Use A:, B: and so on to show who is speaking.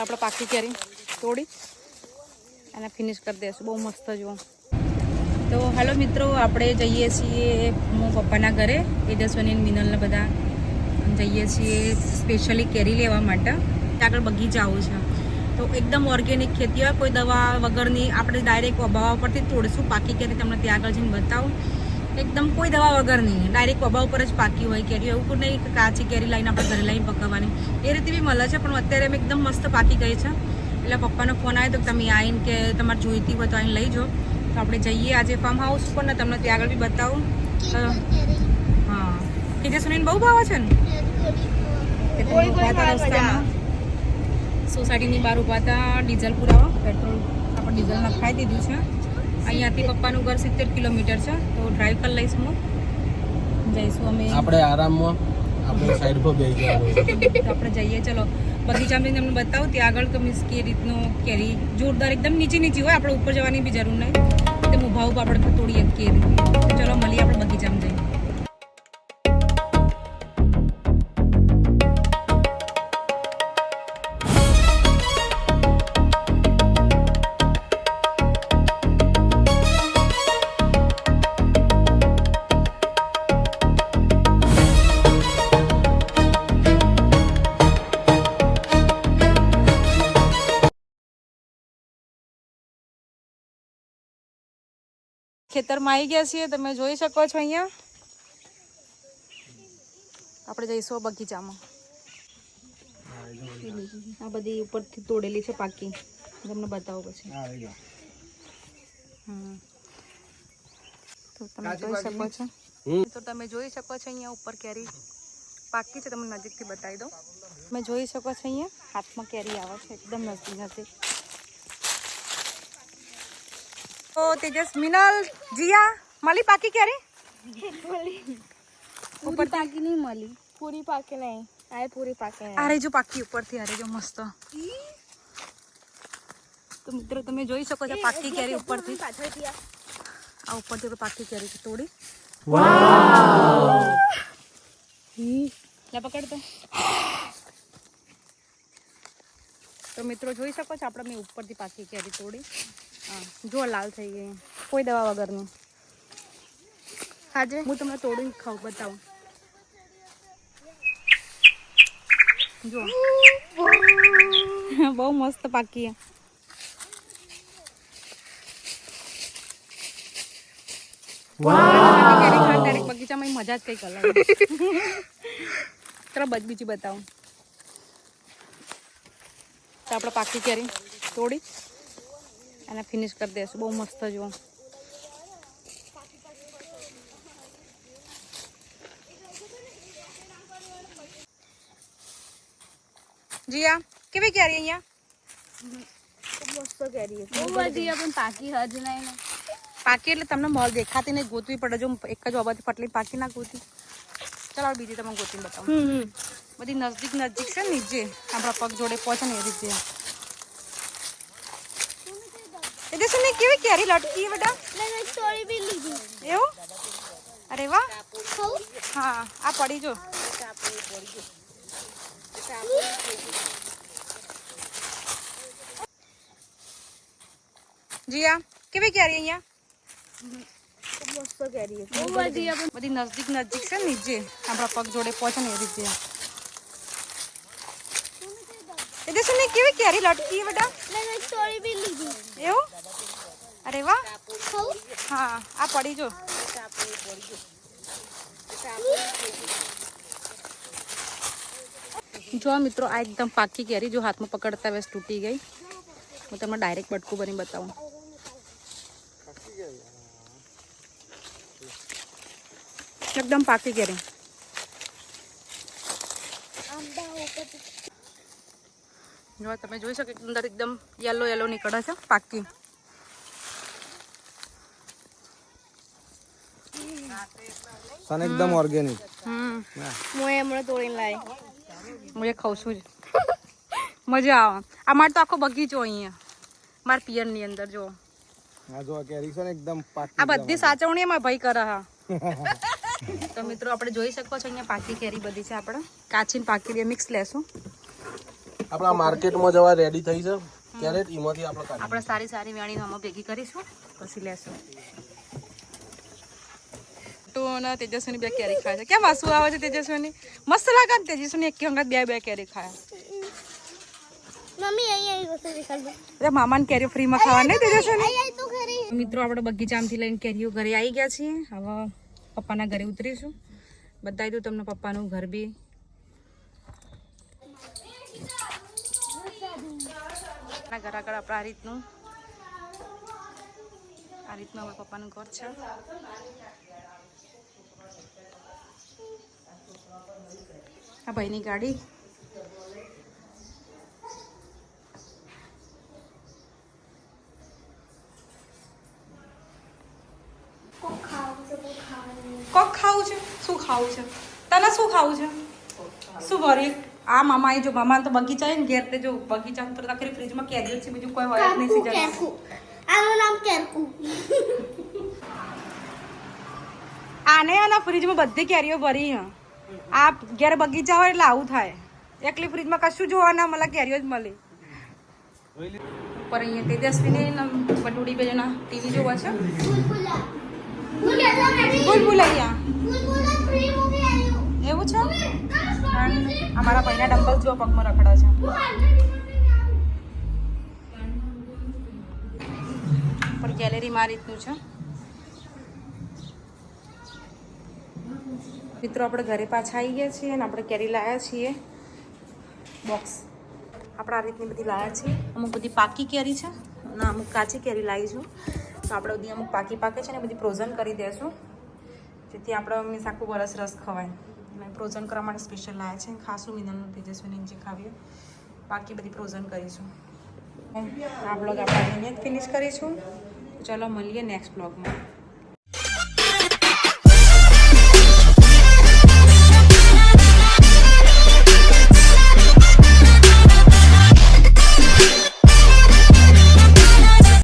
A: આપણે પાકી કેરી તોડી અને ફિનિશ કરી દઈશું. બહુ મસ્ત જુઓ. તો હેલો મિત્રો, આપણે જઈએ છીએ હું પપ્પાના ઘરે. તેજસ્વની મિનલને બધા જઈએ છીએ સ્પેશિયલી કેરી લેવા માટે. આગળ બગીચાઓ છે તો એકદમ ઓર્ગેનિક ખેતી હોય, કોઈ દવા વગરની. આપણે ડાયરેક્ટ વબાવા પરથી તોડશું પાકી કેરી. તમને ત્યાં આગળ જઈને બતાવું. એકદમ કોઈ દવા વગરની ડાયરેક્ટ વબા ઉપર જ પાકી હોય કેરી. એવું નહીં કે કાચી કેરી લઈને આપણે ઘરે લઈને પકાવવાની. એ રીતે બી મળે છે, પણ અત્યારે એમ એકદમ મસ્ત પાકી ગઈ છે. એટલે પપ્પાનો ફોન આવ્યો તો તમે આવીને કે તમારે જોઈતી હોય તો આવીને લઈ જાઓ. તો આપણે જઈએ આજે ફાર્મ હાઉસ પર ને તમને ત્યાં આગળ બી બતાવું. હા, તેજસ્વીને બહુ ભાવે છે ને. રસ્તામાં સોસાયટીની બહાર ઉભા હતા ડીઝલ પુરાવા. પેટ્રોલ આપણે ડીઝલ નખાઈ દીધું છે. અહીંયાથી પપ્પાનું ઘર 70 કિલોમીટર છે, તો ડ્રાઈવ કરી લઈશું. જઈશું અમે
B: આપણે આરામમાં આપણે સાઈડ પર બેસી જવાનું.
A: આપણે જઈએ. ચલો બગીચામાં તમને બતાવું ત્યાં આગળ તો મીન્સ કે રીતનું કેરી જોરદાર એકદમ નીચી હોય. આપણે ઉપર જવાની બી જરૂર નહીં. એકદમ ઊભા ઊભા આપણે તોડીએ કેરી. તો ચલો મળીએ આપણે બગીચામાં જઈએ. ખેતરમાં આવી ગયા છીએ, તમે જોઈ શકો છો. અહીંયા આપણે જઈશું બગીચામાં. આ બધી ઉપરથી તોડેલી છે પાકી. તમને બતાવો પછી. તો તમે જોઈ શકો છો. તો તમે જોઈ શકો છો અહીંયા ઉપર કેરી પાકી છે. તમને નજીકથી બતાવી દઉં. તમે જોઈ શકો છો અહીંયા હાથમાં કેરી આવે છે એકદમ નજીક. તો તેજસ, મિનલ, જીયા મળી પાકી કેરી?
C: પૂરી પાકી નહીં મળી. પૂરી પાકી નહીં. આ પૂરી પાકી નહીં.
A: અરે જો પાકી ઉપરથી. અરે જો મસ્ત. તો મિત્રો તમે જોઈ શકો છો પાકી કેરી ઉપરથી. આ ઉપરથી પાકી કેરી તોડી. વાવ! લે પકડ તો મિત્રો જોઈ શકો છો આપણે મેં ઉપરથી પાકી કેરી તોડી. હા, જો લાલ થઈ ગઈ, કોઈ દવા વગરની. આજે હું તમને તોડીને બતાવું. જો બહુ મસ્ત પાકી. બગીચામાં મજા જ કઈક અલગ. ચલો બીજી બતાવું. તો આપણે પાકી કેરી તોડી અને ફિનિશ કરી દઈશું. બહુ મસ્ત જુઓ. જીયા કેવી કેરી અહીંયા?
C: મસ્ત કેરી છે. બહુ બધી પણ પાકી હજ નહીં ને.
A: પાકી એટલે તમને મળ દેખાતી નહીં, ગોતવી પડે. જો એક જ બાબત પટલી પાકી ના ગોતી. ચાલો બીજી તમે ગોતીને બતાવું. બધી નજદીક છે નીચે આપણા પગ જોડે પહોંચે ને એ રીતે. તેજસ્વી કેવી કેરી લટકી બેટા?
C: તોડી બી લીધી.
A: એવું? અરે વાહ. હા, આ પડી જો. જીયા કેવી કેરી અહીંયા?
C: મસ્ત કેરી છે. બહુ બધી
A: બધી નજદીક છે નીચે આપણા પગ જોડે પહોંચે ને એ રીતે. તેજસ્વી કેવી કેરી લટકી બેટા?
C: તોડી બી લીધી.
A: એવું? અરે વાહ. હા, આ પડી જો. જો મિત્રો આ એકદમ પાકી કેરી જો હાથમાં પકડતા વેસ તૂટી ગઈ. હું તમને ડાયરેક્ટ બટકું બની બતાવું. એકદમ પાકી કેરી. જો તમે જોઈ શકો અંદર એકદમ યલો નીકળે છે પાકી.
B: સન એકદમ ઓર્ગેનિક.
C: હું હમણાં તોડીને લાવી.
A: હું એ ખાઉં છું જ. મજા આવે. અમારે તો આખો બગીચો અહીંયા મારા પિયરની અંદર. જો
B: આ જો કેરી છે ને એકદમ પાકી.
A: આ બધી સાચવણી એમાં ભાઈ કરે. હા તો મિત્રો આપણે જોઈ શકો છો અહીંયા પાકી કેરી બધી છે. આપણે કાચી ને પાકી બે મિક્સ લેશું.
B: આપણા માર્કેટમાં જવા રેડી થઈ છે ત્યારે એમાંથી આપણે કાઢી
A: આપણે સારી સારી વેણીનો આમાં ભેગી કરીશું પછી લેશું. તો ને તેજસ્વીની બે કેરી ખાય છે. કેમ આંસુ આવે છે તેજસ્વીની? મસ્ત લાગે ને તેજસ્વીની એક અંગત બે કેરી ખાય.
C: મમ્મી અહીંયા વસ્તુ દેખાડ દે.
A: અરે મામાને કેરીઓ ફ્રીમાં ખાવા નહીં તેજસ્વીની?
C: અહીંયા તો ખરી.
A: મિત્રો આપણે બગીચામાંથી લઈને કેરીઓ ઘરે આવી ગયા છીએ. હવે પપ્પાના ઘરે ઉતરીશું. બતાવી દઉં તમને પપ્પાનું ઘર બી. ઘર આગળ આપણે આ રીતનું હવે પપ્પાનું ઘર છે. આ ભાઈની ગાડી. કોક ખાવું છે? શું ખાવું છે તને? શું ખાવું છે? શું ભરી? આ મામા જો મામા તો બગીચા ને ઘેર તે જો બગીચા તો આખરી ફ્રીજમાં કેરીઓ છે, બીજું કોઈ હોય જ નહીં સીઝન.
C: આનું નામ કેરકુ.
A: આને આના ફ્રીજમાં બધી કેરીઓ ભરી હ. આ ઘેર બગીચા હોય એટલે આવું થાય. એકલી ફ્રીજમાં કશું જોવા ના મળે, કેરીઓ જ મળે. ઉપર અહીંયા તેજસ્વીને બટુડી બે જણા ટીવી જોવા છે. ભૂલભુલૈયા એવું છે. અમારા ભાઈના ડમ્બલ જો પગમાં રખડા છે. પણ ગેલેરીમાં આ રીતનું છે. મિત્રો આપણે ઘરે પાછા આવી ગયા છીએ અને આપણે કેરી લાવ્યા છીએ બોક્સ. આપણે આ રીતની બધી લાવ્યા છીએ. અમુક બધી પાકી કેરી છે અને અમુક કાચી કેરી લાવીશું. તો આપણે બધી અમુક પાકી પાકે છે ને બધી ફ્રોઝન કરી દઈશું, જેથી આપણે મીન્સ આખું વરસ રસ ખવાય. અને ફ્રોઝન કરવા માટે સ્પેશિયલ લાવ્યા છે. ખાસું મિનલનું તેજસ્વીની જે ખાવીએ બાકી બધી ફ્રોઝન કરીશું. આ બ્લોગ આપણે અહીંયા જ ફિનિશ કરીશું. ચલો મળીએ નેક્સ્ટ બ્લોગમાં.